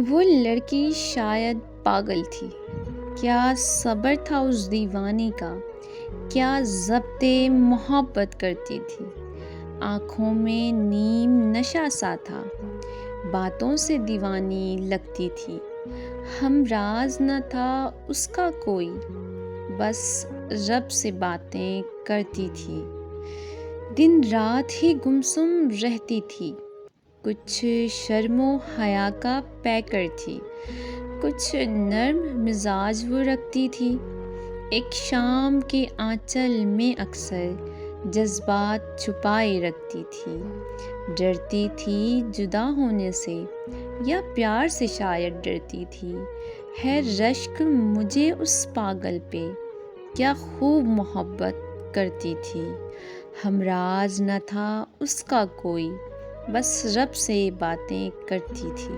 وہ لڑکی شاید پاگل تھی، کیا صبر تھا اس دیوانی کا، کیا ضبط محبت کرتی تھی، آنکھوں میں نیم نشہ سا تھا، باتوں سے دیوانی لگتی تھی، ہم راز نہ تھا اس کا کوئی، بس رب سے باتیں کرتی تھی، دن رات ہی گمسم رہتی تھی، کچھ شرم و حیا کا پیکر تھی، کچھ نرم مزاج وہ رکھتی تھی، ایک شام کے آنچل میں اکثر جذبات چھپائے رکھتی تھی، ڈرتی تھی جدا ہونے سے یا پیار سے شاید ڈرتی تھی، ہے رشک مجھے اس پاگل پہ، کیا خوب محبت کرتی تھی، ہمراز نہ تھا اس کا کوئی، بس رب سے باتیں کرتی تھی۔